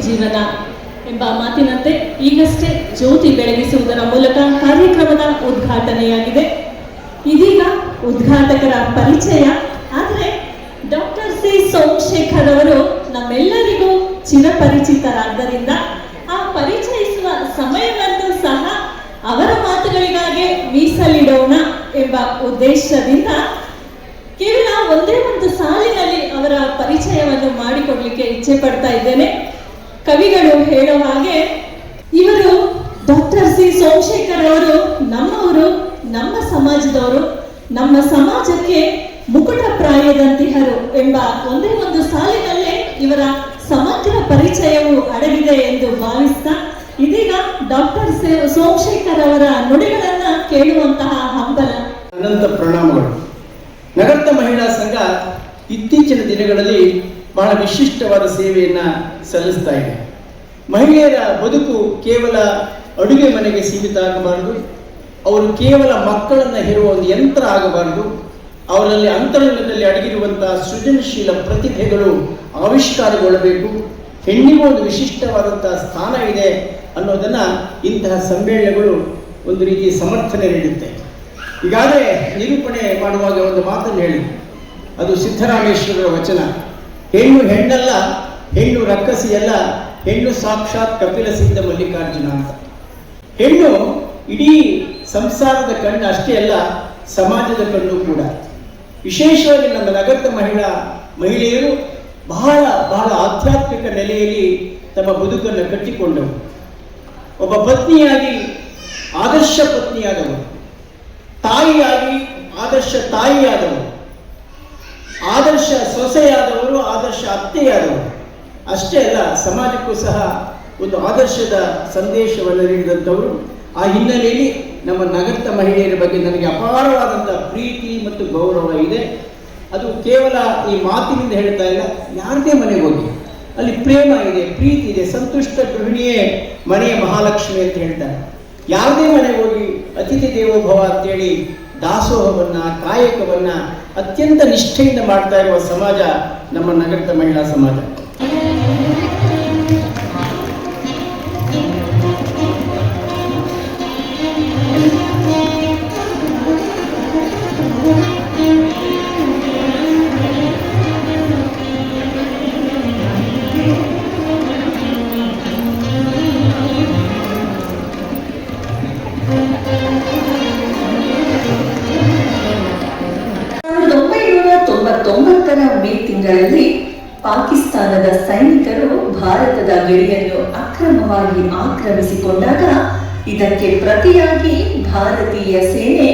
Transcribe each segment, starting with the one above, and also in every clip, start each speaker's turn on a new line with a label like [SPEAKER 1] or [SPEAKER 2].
[SPEAKER 1] ಜೀವನ ಎಂಬ ಮಾತಿನಂತೆ ಈಗಷ್ಟೇ ಜ್ಯೋತಿ ಬೆಳಗಿಸುವುದರ ಮೂಲಕ ಕಾರ್ಯಕ್ರಮದ ಉದ್ಘಾಟನೆಯಾಗಿದೆ. ಇದೀಗ ಉದ್ಘಾಟಕರ ಪರಿಚಯ. ಆದರೆ ಡಾಕ್ಟರ್ ಸಿ ಸೋಮಶೇಖರ್ ಅವರು ನಮ್ಮೆಲ್ಲರಿಗೂ ಚಿರಪರಿಚಿತರಾದ್ದರಿಂದ ಆ ಪರಿಚಯಿಸುವ ಸಮಯವನ್ನು ಸಹ ಅವರ ಮಾತುಗಳಿಗಾಗಿ ಮೀಸಲಿಡೋಣ ಎಂಬ ಉದ್ದೇಶದಿಂದ ಕೇವಲ ಒಂದೇ ಒಂದು ಸಾಲಿನಲ್ಲಿ ಅವರ ಪರಿಚಯವನ್ನು ಮಾಡಿಕೊಡ್ಲಿಕ್ಕೆ ಇಚ್ಛೆ ಪಡ್ತಾ ಇದ್ದೇನೆ. ಕವಿಗಳು ಹೇಳೋ ಹಾಗೆ ಇವರು ಡಾಕ್ಟರ್ ಸಿ ಸೋಮಶೇಖರ್ ಅವರು ನಮ್ಮವರು, ನಮ್ಮ ಸಮಾಜದವರು, ನಮ್ಮ ಸಮಾಜಕ್ಕೆ ಮುಕುಟ ಪ್ರಾಯದಂತಿಹರು ಎಂಬ ಒಂದೇ ಒಂದು ಸಾಲಿನಲ್ಲೇ ಇವರ ಸಮಗ್ರ ಪರಿಚಯವು ಅಡಗಿದೆ ಎಂದು ಭಾವಿಸ್ತಾ ಇದೀಗ ಡಾಕ್ಟರ್ ಸೋಮಶೇಖರ್ ಅವರ ನುಡಿಗಳನ್ನ ಕೇಳುವಂತಹ ಹಂಬಲ.
[SPEAKER 2] ಅನಂತ ಪ್ರಣಾಮಗಳು. ನಗರದ ಮಹಿಳಾ ಸಂಘ ಇತ್ತೀಚಿನ ದಿನಗಳಲ್ಲಿ ಬಹಳ ವಿಶಿಷ್ಟವಾದ ಸೇವೆಯನ್ನ ಸಲ್ಲಿಸ್ತಾ ಇದೆ. ಮಹಿಳೆಯರ ಬದುಕು ಕೇವಲ ಅಡುಗೆ ಮನೆಗೆ ಸೀಮಿತ ಆಗಬಾರದು, ಅವರು ಕೇವಲ ಮಕ್ಕಳನ್ನು ಹೆರುವ ಒಂದು ಯಂತ್ರ ಆಗಬಾರದು, ಅವರಲ್ಲಿ ಅಂತರಂಗದಲ್ಲಿ ಅಡಗಿರುವಂತಹ ಸೃಜನಶೀಲ ಪ್ರತಿಭೆಗಳು ಆವಿಷ್ಕಾರಗೊಳ್ಳಬೇಕು, ಹೆಣ್ಣಿಗೂ ಒಂದು ವಿಶಿಷ್ಟವಾದಂತಹ ಸ್ಥಾನ ಇದೆ ಅನ್ನೋದನ್ನ ಇಂತಹ ಸಮ್ಮೇಳನಗಳು ಒಂದು ರೀತಿ ಸಮರ್ಥನೆ ನೀಡುತ್ತೆ. ಈಗಾಗಲೇ ನಿರೂಪಣೆ ಮಾಡುವಾಗ ಒಂದು ಮಾತನ್ನು ಹೇಳಿ, ಅದು ಸಿದ್ದರಾಮೇಶ್ವರರ ವಚನ. ಹೆಣ್ಣು ಹೆಣ್ಣಲ್ಲ, ಹೆಣ್ಣು ರಕ್ಕಸಿಯಲ್ಲ, ಹೆಣ್ಣು ಸಾಕ್ಷಾತ್ ಕಪಿಲ ಸಿದ್ಧ ಮಲ್ಲಿಕಾರ್ಜುನ ಅಂತ. ಹೆಣ್ಣು ಇಡೀ ಸಂಸಾರದ ಕಣ್ಣು ಅಷ್ಟೇ ಅಲ್ಲ, ಸಮಾಜದ ಕಣ್ಣು ಕೂಡ. ವಿಶೇಷವಾಗಿ ನಮ್ಮ ನಗರದ ಮಹಿಳೆಯರು ಬಹಳ ಬಹಳ ಆಧ್ಯಾತ್ಮಿಕ ನೆಲೆಯಲ್ಲಿ ತಮ್ಮ ಬದುಕನ್ನು ಕಟ್ಟಿಕೊಂಡವು. ಒಬ್ಬ ಪತ್ನಿಯಾಗಿ ಆದರ್ಶ ಪತ್ನಿಯಾದವರು, ತಾಯಿಯಾಗಿ ಆದರ್ಶ ತಾಯಿಯಾದವರು, ಆದರ್ಶ ಸೊಸೆಯಾದವರು, ಆದರ್ಶ ಅತ್ತೆಯಾದವರು. ಅಷ್ಟೇ ಅಲ್ಲ, ಸಮಾಜಕ್ಕೂ ಸಹ ಒಂದು ಆದರ್ಶದ ಸಂದೇಶವನ್ನು ನೀಡಿದಂಥವರು. ಆ ಹಿನ್ನೆಲೆಯಲ್ಲಿ ನಮ್ಮ ನಗರದ ಮಹಿಳೆಯರ ಬಗ್ಗೆ ನನಗೆ ಅಪಾರವಾದಂಥ ಪ್ರೀತಿ ಮತ್ತು ಗೌರವ ಇದೆ. ಅದು ಕೇವಲ ಈ ಮಾತಿನಿಂದ ಹೇಳ್ತಾ ಇಲ್ಲ, ಯಾರದೇ ಮನೆಗೆ ಹೋಗಿ ಅಲ್ಲಿ ಪ್ರೇಮ ಇದೆ, ಪ್ರೀತಿ ಇದೆ. ಸಂತುಷ್ಟ ಗೃಹಿಣಿಯೇ ಮನೆಯ ಮಹಾಲಕ್ಷ್ಮಿ ಅಂತ ಹೇಳ್ತಾರೆ. ಯಾವುದೇ ಮನೆಗೆ ಹೋಗಿ ಅತಿಥಿ ದೇವೋಭವ ಅಂತೇಳಿ ದಾಸೋಹವನ್ನ, ಕಾಯಕವನ್ನ ಅತ್ಯಂತ ನಿಷ್ಠೆಯಿಂದ ಮಾಡ್ತಾ ಇರುವ ಸಮಾಜ ನಮ್ಮ ನಗರದ ಮಹಿಳಾ ಸಮಾಜ.
[SPEAKER 1] ಮೇ ತಿಂಗಳಲ್ಲಿ ಪಾಕಿಸ್ತಾನದ ಸೈನಿಕರು ಭಾರತದ ಗಡಿಯನ್ನು ಅಕ್ರಮವಾಗಿ ಆಕ್ರಮಿಸಿಕೊಂಡಾಗ ಇದಕ್ಕೆ ಪ್ರತಿಯಾಗಿ ಭಾರತೀಯ ಸೇನೆ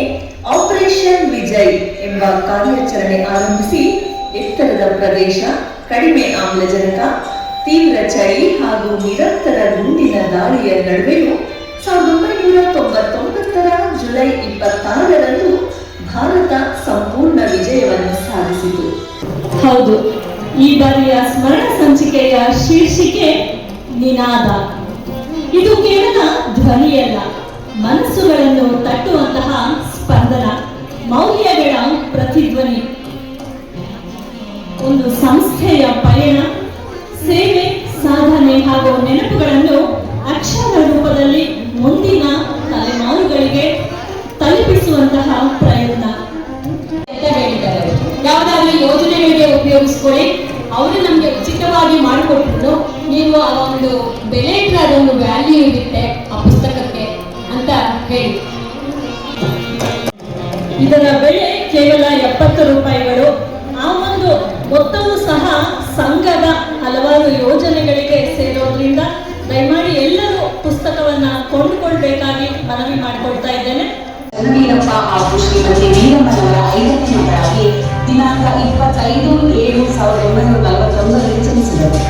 [SPEAKER 1] ಆಪರೇಷನ್ ವಿಜಯ್ ಎಂಬ ಕಾರ್ಯಾಚರಣೆ ಆರಂಭಿಸಿ ಎತ್ತರದ ಪ್ರದೇಶ, ಕಡಿಮೆ ಆಮ್ಲಜನಕ, ತೀವ್ರ ಚಳಿ ಹಾಗೂ ನಿರಂತರ ಗುಂಡಿನ ದಾಳಿಯ ನಡುವೆಯೂ 1999ರ ಜುಲೈ 26ರಂದು ಭಾರತ ಸಂಪೂರ್ಣ ವಿಜಯವನ್ನು ಸಾಧಿಸಿತು. ಹೌದು, ಈ ಬಾರಿಯ ಸ್ಮರಣ ಸಂಚಿಕೆಯ ಶೀರ್ಷಿಕೆ ನಿನಾದ. ಇದು ಕೇವಲ ಧ್ವನಿಯಲ್ಲ, ಮನಸ್ಸುಗಳನ್ನು ತಟ್ಟುವಂತಹ ಸ್ಪಂದನ, ಮೌಲ್ಯಗಳ ಪ್ರತಿಧ್ವನಿ. ಒಂದು ಸಂಸ್ಥೆಯ ಪಯಣ, ಸೇವೆ, ಸಾಧನೆ ಹಾಗೂ ನೆನಪುಗಳನ್ನು ಅಕ್ಷರ ರೂಪದಲ್ಲಿ ಮುಂದಿನ ತಲೆಮಾರುಗಳಿಗೆ ತಲುಪಿಸುವಂತಹ ಪ್ರಯತ್ನ
[SPEAKER 3] ಅಂತ ಹೇಳಿದ್ದಾರೆ. ಯಾವುದಾದ್ರೂ ಯೋಜನೆಗಳಿಗೆ ಉಪಯೋಗಿಸ್ಕೊಳ್ಳಿ, ಅವರು ನಮಗೆ ಉಚಿತವಾಗಿ ಮಾಡಿಕೊಟ್ರು, ನೀವು ಆ ಒಂದು ಬೆಲೆ ಇಟ್ಟರೆ ಅದೊಂದು ವ್ಯಾಲ್ಯೂ ಇರುತ್ತೆ ಆ ಪುಸ್ತಕಕ್ಕೆ ಅಂತ ಹೇಳಿ.
[SPEAKER 1] ಇದರ ಬೆಲೆ ಕೇವಲ 70 ರೂಪಾಯಿಗಳು. ಆ ಒಂದು ಮೊತ್ತವೂ ಸಹ ಸಂಘದ ಹಲವಾರು ಯೋಜನೆಗಳಿಗೆ ಸೇರೋದ್ರಿಂದ ದಯಮಾಡಿ ಎಲ್ಲರೂ ಪುಸ್ತಕವನ್ನ ಕೊಂಡುಕೊಳ್ಬೇಕಾಗಿ ಮನವಿ ಮಾಡಿಕೊಳ್ತಾ ಇದ್ದೇನೆ.
[SPEAKER 4] ವೀರಪ್ಪ ಹಾಗೂ ಶ್ರೀಮತಿ ವೀರಮ್ಮನವರ 5ನೇ ಮಗಳಾಗಿ ದಿನಾಂಕ 25/7/1941 ಜನಿಸಿದರು.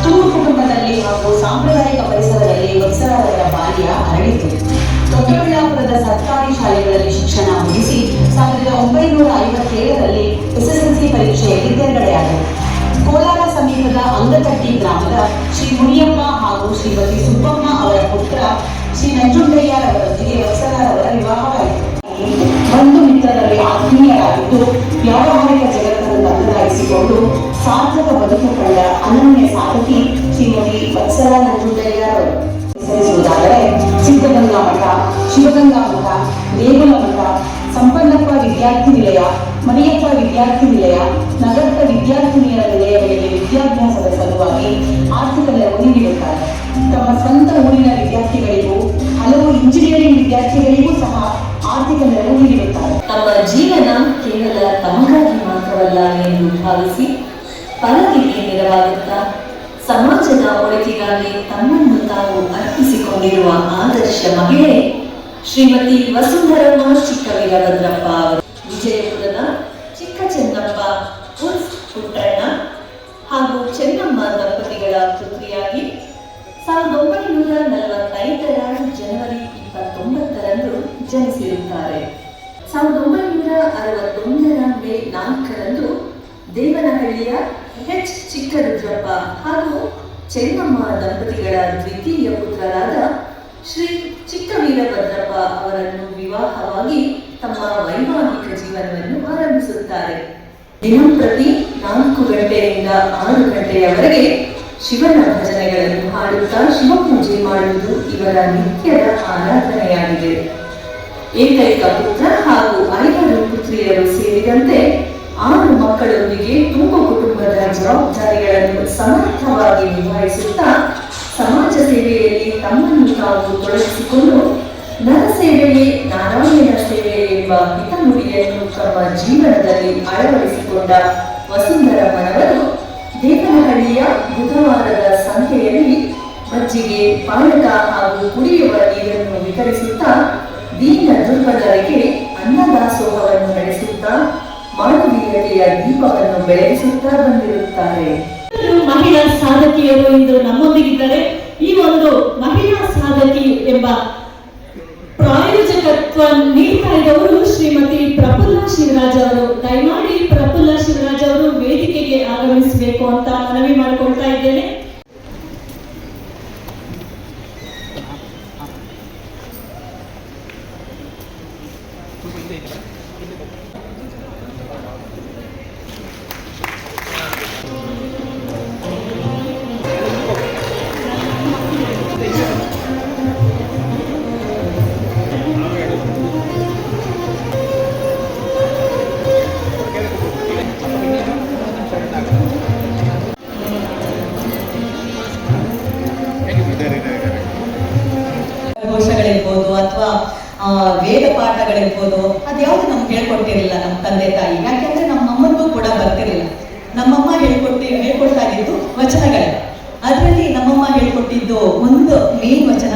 [SPEAKER 4] ತುಂಬ ಕುಟುಂಬದಲ್ಲಿ ಹಾಗೂ ಸಾಂಪ್ರದಾಯಿಕ ಪರಿಸರದಲ್ಲಿ ವತ್ಸರಾರರ ಬಾಲ್ಯ ಹರಡಿತು. ದೊಡ್ಡಬಳ್ಳಾಪುರದ ಸರ್ಕಾರಿ ಶಾಲೆಗಳಲ್ಲಿ ಶಿಕ್ಷಣ ಮುಗಿಸಿ 1957ರಲ್ಲಿ SSLC ಪರೀಕ್ಷೆಯಲ್ಲಿ ತೇರ್ಗಡೆಯಾದರು. ಕೋಲಾರ ಸಮೀಪದ ಅಂಗತಟ್ಟಿ ಗ್ರಾಮದ ಶ್ರೀ ಮುನಿಯಪ್ಪ ಹಾಗೂ ಶ್ರೀಮತಿ ಸುಬ್ಬಮ್ಮ ಅವರ ಪುತ್ರ ಶ್ರೀ ನಂಜುಂಡಯ್ಯರವರೊಂದಿಗೆ ವತ್ಸರಾರವರ ವಿವಾಹವಾಯಿತು. ಬಂಧು ಮಿತ್ರರಲ್ಲಿ ಆತ್ಮೀಯರಾಗಿದ್ದು ವ್ಯಾವಹಾರಿಕ ಜಗತ್ತನ್ನು ಬದಲಾಯಿಸಿ ಅಳವಡಿಸಿಕೊಂಡು ಸಾರ್ಥಕ ಬದುಕು ಕಂಡ ಅನನ್ಯ ಸಾಧಕಿ ಶ್ರೀಮತಿ ವತ್ಸಲ ನಂಜುಂಡಯ್ಯರವರು. ಹೆಸರಿಸುವುದಾದರೆ ಸಿದ್ಧಗಂಗಾ ಮಠ, ಶಿವಗಂಗಾ ಮಠ, ದೇಗುಲ ಮಠ, ಸಂಪನ್ನಪ್ಪ ವಿದ್ಯಾರ್ಥಿ ನಿಲಯ, ಮರಿಯಪ್ಪ ವಿದ್ಯಾರ್ಥಿ ನಿಲಯ, ನಗರದ ವಿದ್ಯಾರ್ಥಿನಿಯರ ನಿಲಯಗಳಿಗೆ ವಿದ್ಯಾಭ್ಯಾಸದ ಸಲುವಾಗಿ ಆರ್ಥಿಕ ನೆರವು ನೀಡುತ್ತಾರೆ. ತಮ್ಮ ಸ್ವಂತ ಊರಿನ ವಿದ್ಯಾರ್ಥಿಗಳಿಗೂ ಹಲವು ಇಂಜಿನಿಯರಿಂಗ್ ವಿದ್ಯಾರ್ಥಿಗಳಿಗೂ ಸಹ ಆರ್ಥಿಕ ನೆರವು ನೀಡುತ್ತಾರೆ.
[SPEAKER 1] ತಮ್ಮ ಜೀವನ ಕೇವಲ ತಮಗಾಗಿ ಮಾತ್ರವಲ್ಲ ಎಂದು ಭಾವಿಸಿ ಪಲಕಿಗೆ ನೆರವಾಗುತ್ತಾ ಸಮಾಜದ ಒಳಿತಿಗಾಗಿ ತಮ್ಮನ್ನು ತಾವು ಅರ್ಪಿಸಿಕೊಂಡಿರುವ ಆದರ್ಶ ಮಹಿಳೆ ಶ್ರೀಮತಿ ವಸುಂಧರಮ್ಮ ಚಿಕ್ಕವೀರಭದ್ರಪ್ಪ ಅವರು. ವಿಜಯಪುರದ ಚಿಕ್ಕ ಚೆನ್ನಪ್ಪ ಉರ್ಫ್ ಪುಟ್ಟಣ್ಣ ಹಾಗೂ ಚೆನ್ನಮ್ಮ ದಂಪತಿಗಳ ಪುತ್ರಿಯಾಗಿ 1945ರ ಜನವರಿ 29ರಂದು ಜನಿಸಿರುತ್ತಾರೆ. 1961ರ ಮೇ 4ರಂದು ದೇವನಹಳ್ಳಿಯ ಎಚ್ ಚಿಕ್ಕರುದ್ರಪ್ಪ ಹಾಗೂ ಚೆನ್ನಮ್ಮ ದಂಪತಿಗಳ ದ್ವಿತೀಯ ಪುತ್ರರಾದ ಶ್ರೀ ಚಿಕ್ಕವೀರಭದ್ರಪ್ಪ ಅವರನ್ನು ವಿವಾಹವಾಗಿ ತಮ್ಮ ವೈವಾಹಿಕ ಜೀವನವನ್ನು ಆರಂಭಿಸುತ್ತಾರೆ. ದಿನಂಪ್ರತಿ 4 ಗಂಟೆಯಿಂದ 6 ಗಂಟೆಯವರೆಗೆ ಶಿವನ ಭಜನೆಗಳನ್ನು ಹಾಡುತ್ತಾ ಶಿವಪೂಜೆ ಮಾಡುವುದು ಇವರ ನಿತ್ಯದ ಆರಾಧನೆಯಾಗಿದೆ. ಏಕೈಕ ಪುತ್ರ ಹಾಗೂ 5 ಪುತ್ರಿಯರು ಸೇರಿದಂತೆ 6 ಮಕ್ಕಳೊಂದಿಗೆ ತುಂಬು ಕುಟುಂಬದ ಜವಾಬ್ದಾರಿಗಳನ್ನು ಸಮರ್ಥವಾಗಿ ನಿಭಾಯಿಸುತ್ತಾ ಸಮಾಜ ಸೇವೆಯಲ್ಲಿ ತಮ್ಮನ್ನು ತಾವು ತೊಡಗಿಸಿಕೊಂಡು ನರಸೇವೆಯೇ ನಾರಾಯಣ ಸೇವೆ ಎಂಬ ಹಿತನುಡಿಯನ್ನು ತಮ್ಮ ಜೀವನದಲ್ಲಿ ಅಳವಡಿಸಿಕೊಂಡ ವಸುಂಧರಮ್ಮನವರು ದೇವನಹಳ್ಳಿಯ ಬುಧವಾರದ ಸಂತೆಯಲ್ಲಿ ಮಜ್ಜಿಗೆ, ಪಾನಕ ಹಾಗೂ ಕುಡಿಯುವ ನೀರನ್ನು ವಿತರಿಸುತ್ತಾ ದೀನ ದುರ್ಬಲರಿಗೆ ಅನ್ನದಾಸೋಹವನ್ನು ನಡೆಸುತ್ತಾ ಮಾನವೀಯತೆಯ ದೀಪವನ್ನು ಬೆಳಗಿಸುತ್ತಾ ಬಂದಿರುತ್ತಾರೆ. ಮಹಿಳಾ ಸಾಧಕಿಯರು ಇಂದು ನಮ್ಮೊಂದಿಗಿದ್ದಾರೆ. ಈ ಒಂದು ಮಹಿಳಾ ಸಾಧಕಿ ಎಂಬ ಪ್ರಾಯೋಜಕತ್ವ ನೀಡ್ತಾ ಇದ್ದವರು ಶ್ರೀಮತಿ ಪ್ರಫುಲ್ಲ ಶಿವರಾಜ್ ಅವರು. ದಯಮಾಡಿ ಪ್ರಫುಲ್ಲ ಶಿವರಾಜ್ ಅವರು ವೇದಿಕೆಗೆ ಆಗಮಿಸಬೇಕು ಅಂತ ಮನವಿ ಮಾಡಿಕೊಳ್ತಾ ಇದ್ದೇನೆ.
[SPEAKER 4] ಘೋಷಗಳಿರ್ಬೋದು ಅಥವಾ ವೇದ ಪಾಠಗಳಿರ್ಬೋದು, ಅದ್ಯಾವುದು ನಮ್ಗೆ ಹೇಳ್ಕೊಟ್ಟಿರಲಿಲ್ಲ ನಮ್ಮ ತಂದೆ ತಾಯಿ. ಯಾಕೆಂದ್ರೆ ನಮ್ಮ ಅಮ್ಮನಿಗೂ ಕೂಡ ಬರ್ತಿರಲಿಲ್ಲ. ನಮ್ಮಮ್ಮ ಹೇಳ್ಕೊಡ್ತಾ ಇದ್ದು ವಚನಗಳೇ. ಅದರಲ್ಲಿ ನಮ್ಮಮ್ಮ ಹೇಳ್ಕೊಟ್ಟಿದ್ದು ಒಂದು ಮೇನ್ ವಚನ: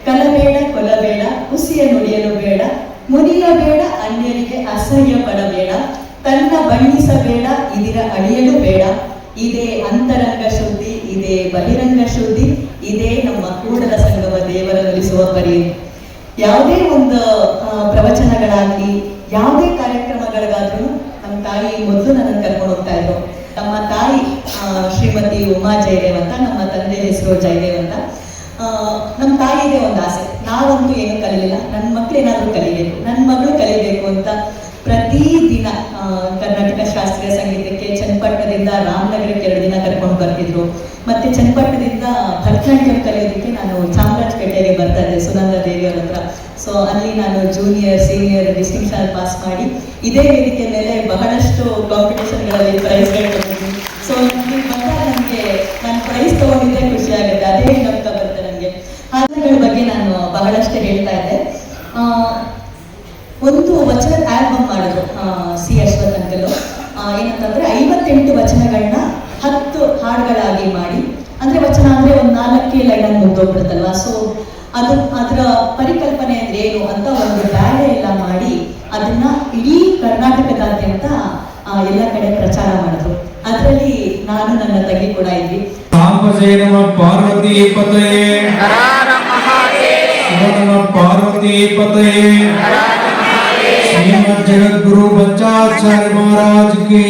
[SPEAKER 4] ಕಲಬೇಡ, ಕೊಲಬೇಡ, ಹುಸಿಯ ನುಡಿಯಲು ಬೇಡ, ಮುನಿಯಬೇಡ, ಅನ್ಯರಿಗೆ ಅಸಹ್ಯ ಪಡಬೇಡ, ತನ್ನ ಬಣ್ಣಿಸಬೇಡ, ಇದಿರ ಅಳಿಯಲು ಬೇಡ. ಇದೇ ಅಂತರಂಗ ಶುದ್ಧಿ, ಇದೇ ಬಹಿರಂಗ ಶುದ್ಧಿ, ಇದೇ ನಮ್ಮ ಕೂಡಲ ಸಂಗಮ ದೇವರ ಒಲಿಸುವ ಪರಿ. ಯಾವುದೇ ಒಂದು ಪ್ರವಚನಗಳಾಗಲಿ, ಯಾವುದೇ ಕಾರ್ಯಕ್ರಮಗಳಿಗಾದ್ರೂ ನಮ್ಮ ತಾಯಿ ಮೊದಲು ನನ್ನನ್ನು ಕರ್ಕೊಂಡು ಹೋಗ್ತಾ ಇದ್ರು. ನಮ್ಮ ತಾಯಿ ಶ್ರೀಮತಿ ಉಮಾ ಜಯದೇವ್ ಅಂತ, ನಮ್ಮ ತಂದೆ ಹೆಸರು ಜಯದೇವ್ ಅಂತ. ನಮ್ಮ ತಾಯಿಗೆ ಒಂದು ಆಸೆ, ನಾವಂತೂ ಏನು ಕಲಿಲಿಲ್ಲ, ನನ್ನ ಮಕ್ಳು ಏನಾದರೂ ಕಲಿಬೇಕು, ನನ್ನ ಮಗಳು ಕಲಿಬೇಕು ಅಂತ ಪ್ರತಿದಿನ ಕರ್ನಾಟಕ ಶಾಸ್ತ್ರೀಯ ಸಂಗೀತಕ್ಕೆ ಚನ್ನಪಟ್ಟಣದಿಂದ ರಾಮನಗರಕ್ಕೆ 2 ದಿನ ಕರ್ಕೊಂಡು ಬರ್ತಿದ್ರು. ಮತ್ತೆ ಚನ್ನಪಟ್ಟಣದಿಂದ ಭರತನಾಟ್ಯಂ ಕಲಿಯೋದಕ್ಕೆ ನಾನು ಚಾಮರಾಜಪೇಟೆಗೆ ಬರ್ತಾ ಇದ್ದೆ ಸುನಂದ ದೇವಿಯವ್ರ ಹತ್ರ. ಸೊ ಅಲ್ಲಿ ನಾನು ಜೂನಿಯರ್, ಸೀನಿಯರ್ ಡಿಸ್ಟಿಂಕ್ಷನ್ ಪಾಸ್ ಮಾಡಿ ಇದೇ ವೇದಿಕೆ ಮೇಲೆ ಬಹಳಷ್ಟು ಕಾಂಪಿಟೇಷನ್ಗಳಲ್ಲಿ ಪ್ರೈಸ್ಗಳು ತಗೊಂಡಿದ್ದೀನಿ. ಸೊ ಇಲ್ಲಿ ಬಂದಾಗ ನನಗೆ ನಾನು ಪ್ರೈಸ್ ತಗೊಂಡಿದ್ದೆ ಖುಷಿ ಆಗುತ್ತೆ, ಅದೇ ನಗ್ತಾ ಬರುತ್ತೆ ನನಗೆ. ಹಾಡುಗಳ ಬಗ್ಗೆ ನಾನು ಬಹಳಷ್ಟು ಹೇಳ್ತಾ ಇದ್ದೆ. ಒಂದು ವಚನದ ಆಲ್ಬಮ್ ಮಾಡಿದ್ರು ಸಿ ಅಶ್ವಥ್ ಅಂಕಲು. ಏನಂತಂದ್ರೆ 58 ವಚನಗಳನ್ನ 10 ಹಾಡುಗಳಾಗಿ ಮಾಡಿ, ಅಂದ್ರೆ ವಚನ ಅಂದ್ರೆ ಒಂದು 4 ಲೈನ್ ಮುಗ್ದೋಗ್ಬಿಡುತ್ತಲ್ವಾ. ಸೊ ಅದರ ಪರಿಕಲ್ಪನೆ ಅಂದ್ರೆ ಏನು ಅಂತ ಒಂದು ಬ್ಯಾಲೆ ಎಲ್ಲ ಮಾಡಿ ಅದನ್ನ ಇಡೀ ಕರ್ನಾಟಕದಾದ್ಯಂತ ಎಲ್ಲ ಕಡೆ ಪ್ರಚಾರ ಮಾಡಿದ್ರು. ಅದರಲ್ಲಿ ನಾನು ನನ್ನ ತಂಗಿ ಕೂಡ ಇದ್ವಿ. ಪಾರ್ವತಿ ಪತಯೇ, ಪಾರ್ವತಿ ಪತಯೇ. श्रीमद जगद्गुरु बच्चाचार्य महाराज की,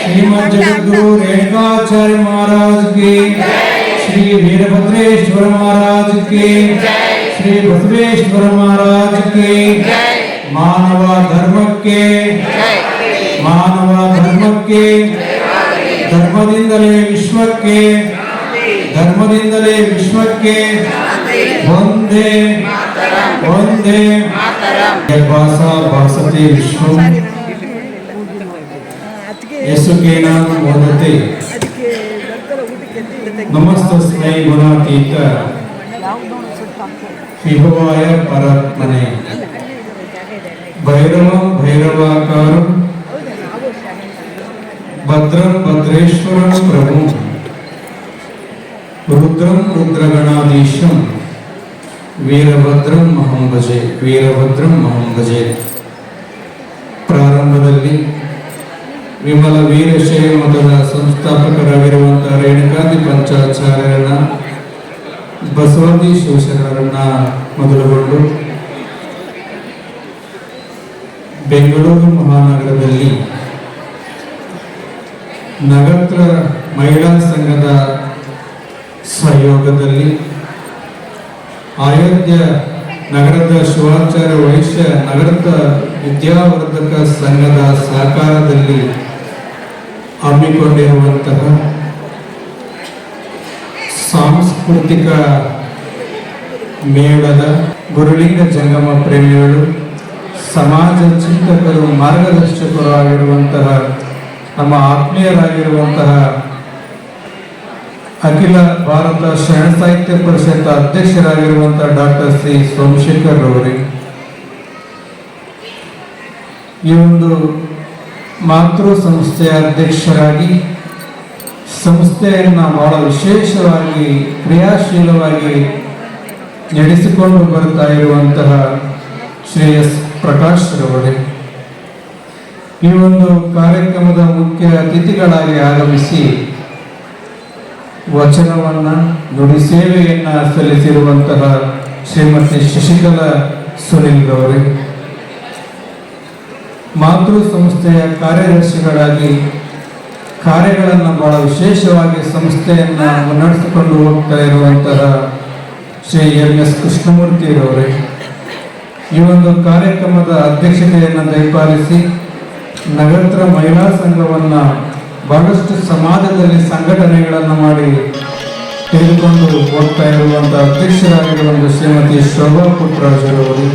[SPEAKER 4] श्रीमद जगद्गुरु रेणुकाचार्य महाराज की, श्री वीरभद्रेश्वर महाराज की, श्री बसवेश्वर महाराज की, मानव धर्म के
[SPEAKER 5] ಮಾನವ ಧರ್ಮಕ್ಕೆ, ಧರ್ಮದಿಂದಲೇ ವಿಶ್ವಕ್ಕೆ, ಧರ್ಮದಿಂದಲೇ ವಿಶ್ವಕ್ಕೆ ಒಂದೇ ಒಂದೇ ಭಾಷಾ ಭಾಸತೆ ವಿಶ್ವಂ ಯಸುಕೇನ ಮೋದತೆ ನಮಸ್ತಸ್ಮೈ ಗುಣಾತೀತ ವಿಭವಾಯ ಪರಾತ್ಮನೆ ಭೈರವಂ ಭೈರವಾಕಾರಂ ಭದ್ರಂ ಭದ್ರೇಶ್ವರಂ ಪ್ರಭುಂ ರುದ್ರಂ ರುದ್ರಗಣಾಧೀಶಂ ವೀರಭದ್ರಂ ಅಹಂ ಭಜೆ, ವೀರಭದ್ರಂ ಅಹಂ ಭಜೆ. ಪ್ರಾರಂಭದಲ್ಲಿ ವಿಮಲ ವೀರಶೈವ ಮಠದ ಸಂಸ್ಥಾಪಕರಾಗಿರುವಂತಹ ರೇಣುಕಾದಿ ಪಂಚಾಚಾರ್ಯರನ್ನ, ಬಸವಾದಿ ಶಿವಶರಣರನ್ನ ಮೊದಲುಗೊಂಡು ಬೆಂಗಳೂರು ಮಹಾನಗರದಲ್ಲಿ ನಗತ್ರ ಮಹಿಳಾ ಸಂಘದ ಸಹಯೋಗದಲ್ಲಿ ಅಯೋಧ್ಯ ನಗರದ ಶಿವಾಚಾರ್ಯ ವೈಶ್ಯ ನಗರದ ವಿದ್ಯಾವರ್ಧಕ ಸಂಘದ ಸಹಕಾರದಲ್ಲಿ ಹಮ್ಮಿಕೊಂಡಿರುವಂತಹ ಸಾಂಸ್ಕೃತಿಕ ಮೇಳದ ಗುರುಲಿಂಗ ಜಂಗಮ ಪ್ರೇಮಿಗಳು, ಸಮಾಜ ಚಿಂತಕರು, ಮಾರ್ಗದರ್ಶಕರು ಆಗಿರುವಂತಹ ನಮ್ಮ ಆತ್ಮೀಯರಾಗಿರುವಂತಹ ಅಖಿಲ ಭಾರತ ಶರಣ ಸಾಹಿತ್ಯ ಪರಿಷತ್ ಅಧ್ಯಕ್ಷರಾಗಿರುವಂತಹ ಡಾಕ್ಟರ್ ಶ್ರೀ ಸೋಮಶೇಖರ್ ರವರಿಗೆ, ಈ ಒಂದು ಮಾತೃ ಸಂಸ್ಥೆಯ ಅಧ್ಯಕ್ಷರಾಗಿ ಸಂಸ್ಥೆಯನ್ನು ಬಹಳ ವಿಶೇಷವಾಗಿ ಕ್ರಿಯಾಶೀಲವಾಗಿ ನಡೆಸಿಕೊಂಡು ಬರ್ತಾ ಇರುವಂತಹ ಶ್ರೀ ಎಸ್ ಪ್ರಕಾಶ್ ರವರೇ, ಈ ಒಂದು ಕಾರ್ಯಕ್ರಮದ ಮುಖ್ಯ ಅತಿಥಿಗಳಾಗಿ ಆಗಮಿಸಿ ವಚನವನ್ನ ನುಡಿ ಸೇವೆಯನ್ನ ಸಲ್ಲಿಸಿರುವಂತಹ ಶ್ರೀಮತಿ ಶಶಿಕಲಾ ಸುನಿಲ್ ಗೌರಿ, ಮಾತೃ ಸಂಸ್ಥೆಯ ಕಾರ್ಯದರ್ಶಿಗಳಾಗಿ ಕಾರ್ಯಗಳನ್ನು ಬಹಳ ವಿಶೇಷವಾಗಿ ಸಂಸ್ಥೆಯನ್ನ ಮುನ್ನಡೆಸಿಕೊಂಡು ಹೋಗ್ತಾ ಇರುವಂತಹ ಶ್ರೀ ಎಂ ಎಸ್ ಕೃಷ್ಣಮೂರ್ತಿರವರೇ, ಈ ಒಂದು ಕಾರ್ಯಕ್ರಮದ ಅಧ್ಯಕ್ಷತೆಯನ್ನು ದಯಪಾಲಿಸಿ ನಗತ್ರ ಮಹಿಳಾ ಸಂಘವನ್ನ ಬಹಳಷ್ಟು ಸಮಾಜದಲ್ಲಿ ಸಂಘಟನೆಗಳನ್ನು ಮಾಡಿ ತೆಗೆದುಕೊಂಡು ಹೋಗ್ತಾ ಇರುವಂತಹ ಅಧ್ಯಕ್ಷರಾಗಿರುವಂತಹ ಶ್ರೀಮತಿ ಶೋಭಾ ಪುಟ್ಟರಾಜರವರು,